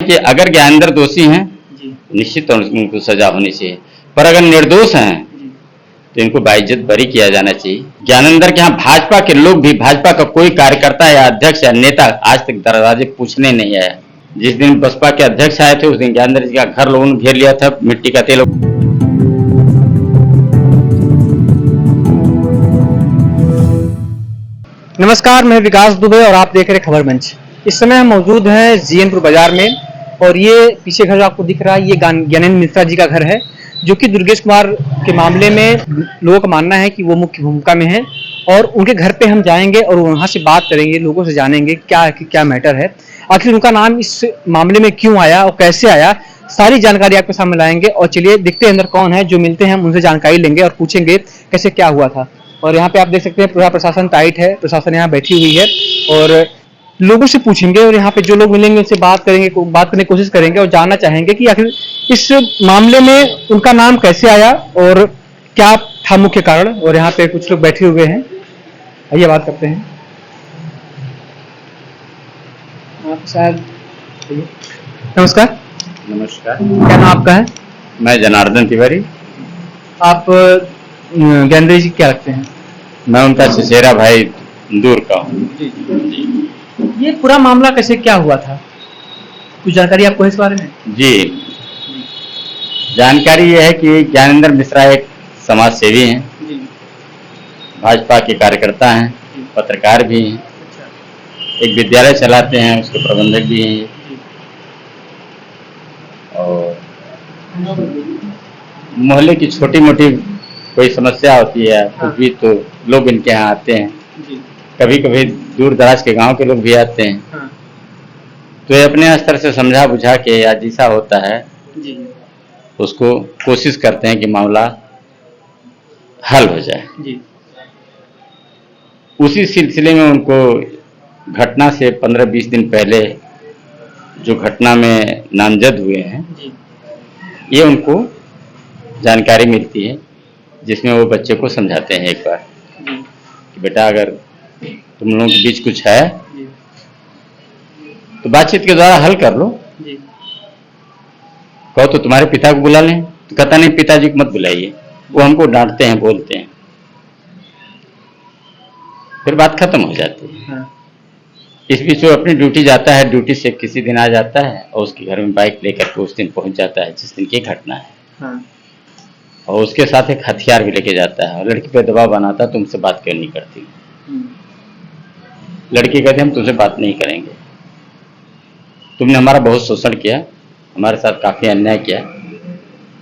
कि अगर ज्ञानेंद्र दोषी हैं निश्चित तौर से उनको सजा होनी चाहिए, पर अगर निर्दोष हैं तो इनको बाइज्जत बरी किया जाना चाहिए। ज्ञानेंद्र के यहाँ भाजपा के लोग भी, भाजपा का कोई कार्यकर्ता या अध्यक्ष या नेता आज तक दरवाजे पूछने नहीं आया। जिस दिन बसपा के अध्यक्ष आए थे उस दिन ज्ञानेंद्र जी का घर लोगों ने घेर लिया था, मिट्टी का तेल। नमस्कार, मैं विकास दुबे और आप देख रहे खबर मंच। इस समय हम मौजूद हैं जीएनपुर बाजार में और ये पीछे घर आपको दिख रहा है, ये ज्ञानेंद्र मिश्रा जी का घर है, जो कि दुर्गेश कुमार के मामले में लोगों का मानना है कि वो मुख्य भूमिका में है। और उनके घर पे हम जाएंगे और वहाँ से बात करेंगे, लोगों से जानेंगे क्या मैटर है, आखिर उनका नाम इस मामले में क्यों आया और कैसे आया, सारी जानकारी आपके सामने लाएंगे। और चलिए देखते हैं अंदर कौन है, जो मिलते हैं हम उनसे जानकारी लेंगे और पूछेंगे कैसे क्या हुआ था। और यहाँ पे आप देख सकते हैं पूरा प्रशासन टाइट है, प्रशासन यहाँ बैठी हुई है और लोगों से पूछेंगे और यहाँ पे जो लोग मिलेंगे उनसे बात करेंगे, बात करने की कोशिश करेंगे और जानना चाहेंगे कि आखिर इस मामले में उनका नाम कैसे आया और क्या था मुख्य कारण। और यहाँ पे कुछ लोग बैठे हुए हैं, आइए बात करते हैं। आप शायद, नमस्कार। नमस्कार, क्या नाम आपका है? मैं जनार्दन तिवारी। आप ज्ञानेंद्र जी क्या लगते हैं? मैं उनका चचेरा भाई दूर का हूँ। ये पूरा मामला कैसे क्या हुआ था, कुछ जानकारी आपको है इस बारे में? जी, जानकारी यह है कि ज्ञानेंद्र मिश्रा एक समाज सेवी हैं, भाजपा के कार्यकर्ता हैं, पत्रकार भी हैं, एक विद्यालय चलाते हैं, उसके प्रबंधक भी हैं। और मोहल्ले की छोटी मोटी कोई समस्या होती है कुछ भी तो लोग इनके यहाँ आते हैं, कभी कभी दूर दराज के गांव के लोग भी आते हैं। तो ये अपने स्तर से समझा बुझा के या जैसा होता है उसको कोशिश करते हैं कि मामला हल हो जाए। उसी सिलसिले में उनको घटना से 15-20 दिन पहले जो घटना में नामजद हुए हैं, ये उनको जानकारी मिलती है, जिसमें वो बच्चे को समझाते हैं एक बार कि बेटा अगर तुम लोगों के बीच कुछ है तो बातचीत के द्वारा हल कर लो। कहो तो तुम्हारे पिता को बुला लें, तो कहता नहीं पिताजी को मत बुलाइए, वो हमको डांटते हैं, बोलते हैं, फिर बात खत्म हो जाती है। इस बीच वो अपनी ड्यूटी जाता है, ड्यूटी से किसी दिन आ जाता है और उसके घर में बाइक लेकर के उस दिन पहुंच जाता है जिस दिन की घटना है। और उसके साथ एक हथियार भी लेके जाता है और लड़की पे दबाव बनाता है, तुमसे बात क्यों नहीं करती। लड़की कहते हम तुमसे बात नहीं करेंगे, तुमने हमारा बहुत शोषण किया, हमारे साथ काफ़ी अन्याय किया,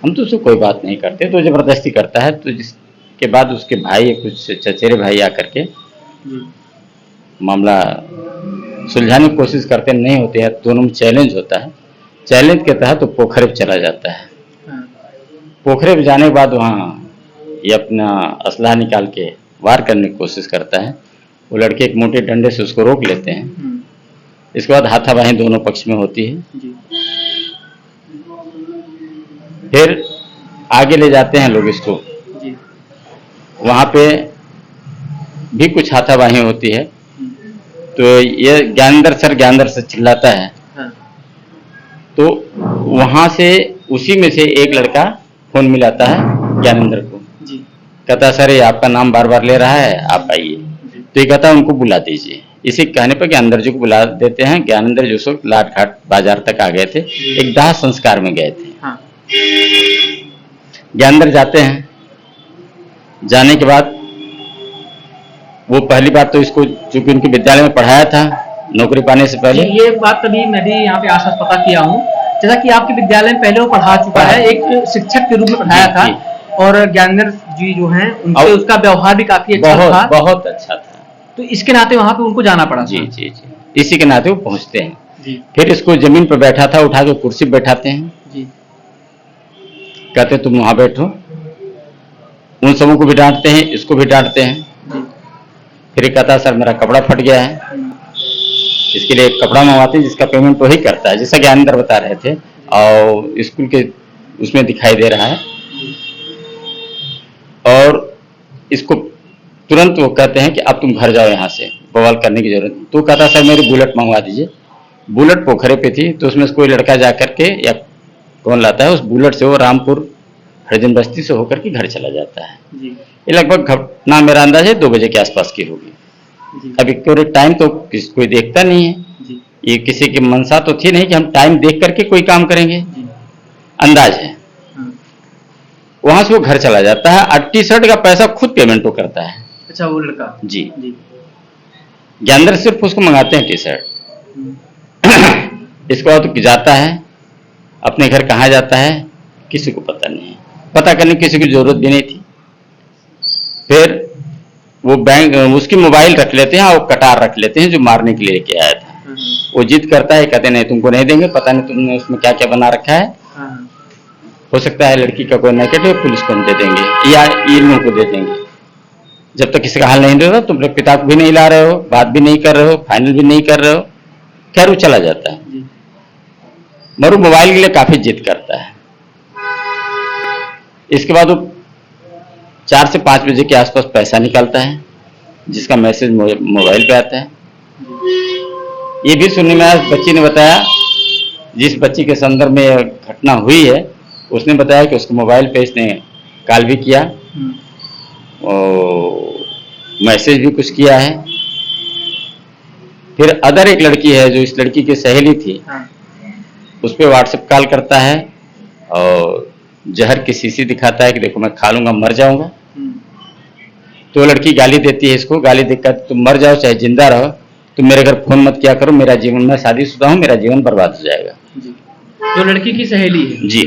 हम तुमसे कोई बात नहीं करते। तो जबरदस्ती करता है। तो जिसके बाद उसके भाई, कुछ चचेरे भाई आकर के मामला सुलझाने की कोशिश करते, नहीं होते हैं। दोनों में चैलेंज होता है, चैलेंज के तहत तो पोखरे पे चला जाता है। पोखरे पे जाने के बाद वहाँ ये अपना असलहा निकाल के वार करने की कोशिश करता है। वो लड़के एक मोटे डंडे से उसको रोक लेते हैं। इसके बाद हाथापाई दोनों पक्ष में होती है। फिर आगे ले जाते हैं लोग इसको, वहाँ पे भी कुछ हाथापाई होती है। तो ये ज्ञानेंद्र सर चिल्लाता है। तो वहाँ से उसी में से एक लड़का फोन मिलाता है ज्ञानेंद्र को, कहता सर ये आपका नाम बार बार ले रहा है, आप आइए। तो ये कहता उनको बुला दीजिए। इसी कहने पर ज्ञानेंद्र जी को बुला देते हैं। ज्ञानेंद्र जी उस लाट घाट बाजार तक आ गए थे, एक दाह संस्कार में गए थे। ज्ञानेंद्र जाते हैं, जाने के बाद वो पहली बात तो इसको, चूंकि उनके विद्यालय में पढ़ाया था नौकरी पाने से पहले, ये बात कभी मैं भी यहाँ पे आसपास पता किया हूँ, जैसा कि आपके विद्यालय में पहले वो पढ़ा चुका है, एक शिक्षक के रूप में पढ़ाया था। और ज्ञानेंद्र जी जो हैं उनसे उसका व्यवहार भी काफी अच्छा था, बहुत अच्छा था। तो इसके नाते वहाँ पे उनको जाना पड़ा। जी, इसी के नाते वो पहुँचते हैं। फिर इसको जमीन पर बैठा था, उठा के कुर्सी पर बैठाते हैं। कहते तुम वहां बैठो। उन सबों को भी डांटते हैं, इसको भी डांटते हैं। फिर कहता सर मेरा कपड़ा फट गया है, इसके लिए कपड़ा मंगवाते हैं जिसका पेमेंट वही करता है, जैसा ज्ञानेंद्र बता रहे थे। और स्कूल के उसमें दिखाई दे रहा है। और इसको तुरंत वो कहते हैं कि अब तुम घर जाओ, यहाँ से बवाल करने की जरूरत नहीं। तो कहता सर मेरी बुलेट मंगवा दीजिए। बुलेट पोखरे पे थी, तो उसमें से कोई लड़का जा करके या कौन लाता है, उस बुलेट से वो रामपुर हरिजन बस्ती से होकर के घर चला जाता है। जी ये लगभग घटना मेरा अंदाज है 2 बजे के आसपास की होगी। जी अब एक्यूरेट टाइम तो कोई देखता नहीं है, जी ये किसी की मंशा तो थी नहीं कि हम टाइम देख करके कोई काम करेंगे, जी अंदाज है। हाँ। वहां से वो घर चला जाता है और टी शर्ट का पैसा खुद पेमेंट वो करता है। अच्छा, वो लड़का। जी, जी ज्ञानेंद्र सिर्फ उसको मंगाते हैं टी शर्ट। इसके बाद तो जाता है अपने घर, कहाँ जाता है किसी को पता नहीं है, पता करने की किसी की जरूरत भी नहीं थी। फिर वो बैंक उसकी मोबाइल रख लेते हैं और कटार रख लेते हैं जो मारने के लिए लेके आया था। वो जिद करता है, कहते नहीं तुमको नहीं देंगे, पता नहीं तुमने उसमें क्या क्या बना रखा है, हो सकता है लड़की का कोई नेगेटिव, पुलिस को हम दे देंगे या इन लोगों को दे देंगे। जब तक किसी का हाल नहीं देता तुम लोग पिता को भी नहीं ला रहे हो, बात भी नहीं कर रहे हो, फाइनल भी नहीं कर रहे हो। खैर वो चला जाता है, मरु मोबाइल के लिए काफी जिद करता है। इसके बाद वो 4 से 5 बजे के आसपास पैसा निकालता है, जिसका मैसेज मोबाइल पे आता है। ये भी सुनने में आया, बच्ची ने बताया, जिस बच्ची के संदर्भ में यह घटना हुई है उसने बताया कि उसके मोबाइल पे इसने कॉल भी किया और मैसेज भी कुछ किया है। फिर अदर एक लड़की है जो इस लड़की की सहेली थी, उस पर व्हाट्सएप कॉल करता है और जहर की शीशी दिखाता है कि देखो मैं खा लूंगा मर जाऊंगा। तो लड़की गाली देती है इसको, गाली देकर तुम मर जाओ चाहे जिंदा रहो, तुम मेरे घर फोन मत किया करो, मेरा जीवन, मैं शादीशुदा हूँ, मेरा जीवन बर्बाद हो जाएगा। जो लड़की की सहेली है। जी,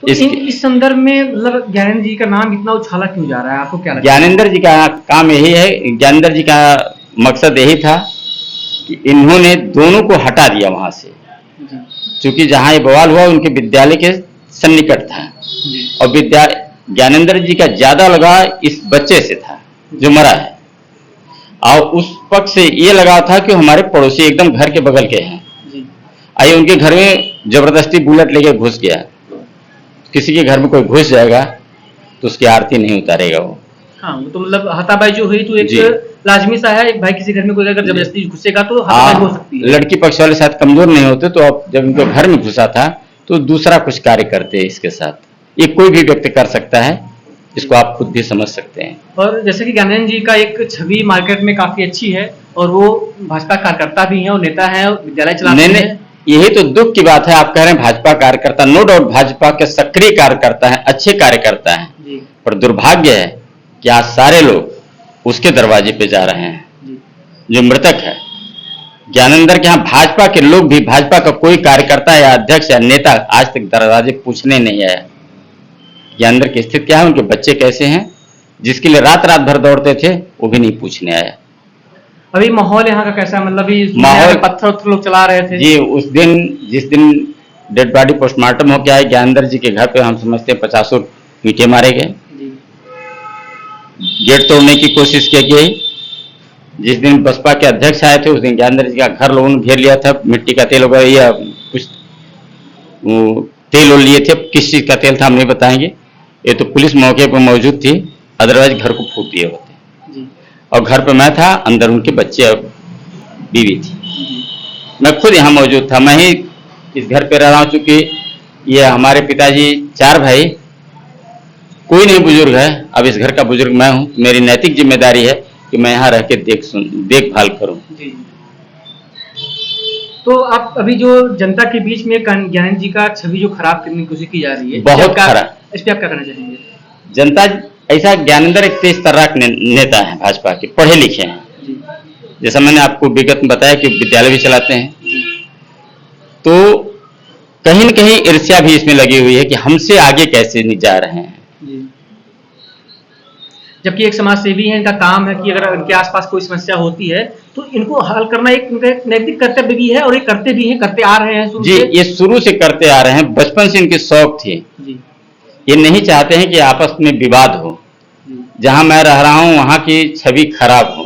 तो इस संदर्भ में मतलब ज्ञानेंद्र जी का नाम इतना उछाला क्यों जा रहा है, आपको क्या लगता है? ज्ञानेंद्र जी का काम यही है, ज्ञानेंद्र जी का मकसद यही था कि इन्होंने दोनों को हटा दिया वहां से, क्योंकि जहां ये बवाल हुआ उनके विद्यालय के सन्निकट था और ज्ञानेंद्र जी का ज्यादा लगाव इस बच्चे से था जो मरा है, और उस पक्ष से ये लगाव था कि हमारे पड़ोसी एकदम घर के बगल के हैं। आइए उनके घर में जबरदस्ती बुलेट लेके घुस गया, किसी के घर में कोई घुस जाएगा तो उसकी आरती नहीं उतारेगा वो। हाँ, तो मतलब हाथापाई जो हुई तो एक लाजमी सा है, एक भाई किसी घर में कोई अगर जबरदस्ती घुसेगा तो हाथापाई हो सकती है। लड़की पक्ष वाले शायद कमजोर नहीं होते, तो अब जब उनके घर में घुसा था तो दूसरा कुछ कार्य करते हैं इसके साथ। ये कोई भी व्यक्ति कर सकता है, इसको आप खुद भी समझ सकते हैं। और जैसे कि ज्ञानेंद्र जी का एक छवि मार्केट में काफी अच्छी है और वो भाजपा कार्यकर्ता भी हैं और नेता हैं और विद्यालय चलाते हैं। यही तो दुख की बात है, आप कह रहे हैं भाजपा कार्यकर्ता, नो डाउट भाजपा के सक्रिय कार्यकर्ता हैं, अच्छे कार्यकर्ता हैं, पर दुर्भाग्य है कि आज सारे लोग उसके दरवाजे पे जा रहे हैं जो मृतक है। ज्ञानेंद्र के यहाँ भाजपा के लोग भी, भाजपा का कोई कार्यकर्ता या अध्यक्ष या नेता आज तक दरवाजे पूछने नहीं आया ज्ञानेंद्र की स्थिति क्या है, उनके बच्चे कैसे हैं, जिसके लिए रात रात भर दौड़ते थे वो भी नहीं पूछने आया। अभी माहौल यहाँ का कैसा है, मतलब माहौल पत्थर लोग चला रहे थे जी। उस दिन जिस दिन डेड बॉडी पोस्टमार्टम हो गया है, ज्ञानेंद्र जी के घर पे हम समझते हैं 50 ईंटें मारे गए, गेट तोड़ने की कोशिश की गई। जिस दिन बसपा के अध्यक्ष आए थे उस दिन ज्ञानेंद्र जी का घर लोगों ने घेर लिया था, मिट्टी का तेल वगैरह या कुछ तेल लिए थे, किस चीज का तेल था हम नहीं बताएंगे, ये तो पुलिस मौके पर मौजूद थी, अदरवाइज घर को फूट दिए होते। और घर पे मैं था, अंदर उनके बच्चे और बीवी थी, मैं खुद यहाँ मौजूद था, मैं ही इस घर पे रह रहा हूँ। चूंकि ये हमारे पिताजी 4 भाई, कोई नहीं बुजुर्ग है, अब इस घर का बुजुर्ग मैं हूँ, मेरी नैतिक जिम्मेदारी है कि मैं यहाँ रह के देखभाल करूँ। तो आप अभी जो जनता के बीच में ज्ञानेंद्र जी का छवि जो खराब करने की कोशिश की जा रही है, बहुत खराब, इस पे आप क्या कहना चाहेंगे? जनता ऐसा, ज्ञानेंद्र एक तेज तर्राक नेता है, भाजपा के पढ़े लिखे हैं, जैसा मैंने आपको विगत में बताया कि विद्यालय भी चलाते हैं, तो कहीं न कहीं ईर्ष्या भी इसमें लगी हुई है कि हमसे आगे कैसे नहीं जा रहे हैं। जबकि एक समाज सेवी है, इनका काम है कि अगर इनके आसपास कोई समस्या होती है तो इनको हल करना एक नैतिक कर्तव्य भी है और ये करते भी हैं, करते आ रहे हैं जी। ये शुरू से करते आ रहे हैं, बचपन से इनकी शौक थी जी। ये नहीं चाहते हैं कि आपस में विवाद हो, जहां मैं रह रहा हूं वहां की छवि खराब हो।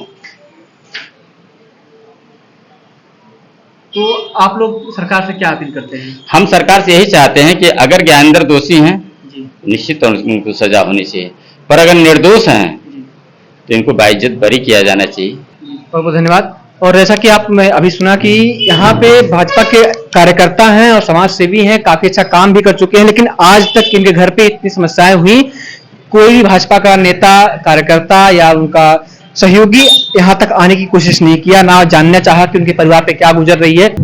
तो आप लोग सरकार से क्या अपील करते हैं? हम सरकार से यही चाहते हैं कि अगर ज्ञानेंद्र दोषी हैं निश्चित तौर से उनको सजा होनी चाहिए, पर अगर निर्दोष हैं तो इनको बाइज्जत बरी किया जाना चाहिए। बहुत बहुत धन्यवाद। और जैसा कि मैं अभी सुना कि यहाँ पे भाजपा के कार्यकर्ता हैं और समाज सेवी हैं, काफी अच्छा काम भी कर चुके हैं, लेकिन आज तक इनके घर पे इतनी समस्याएं हुई, कोई भी भाजपा का नेता, कार्यकर्ता या उनका सहयोगी यहाँ तक आने की कोशिश नहीं किया, ना जानना चाहा कि उनके परिवार पे क्या गुजर रही है।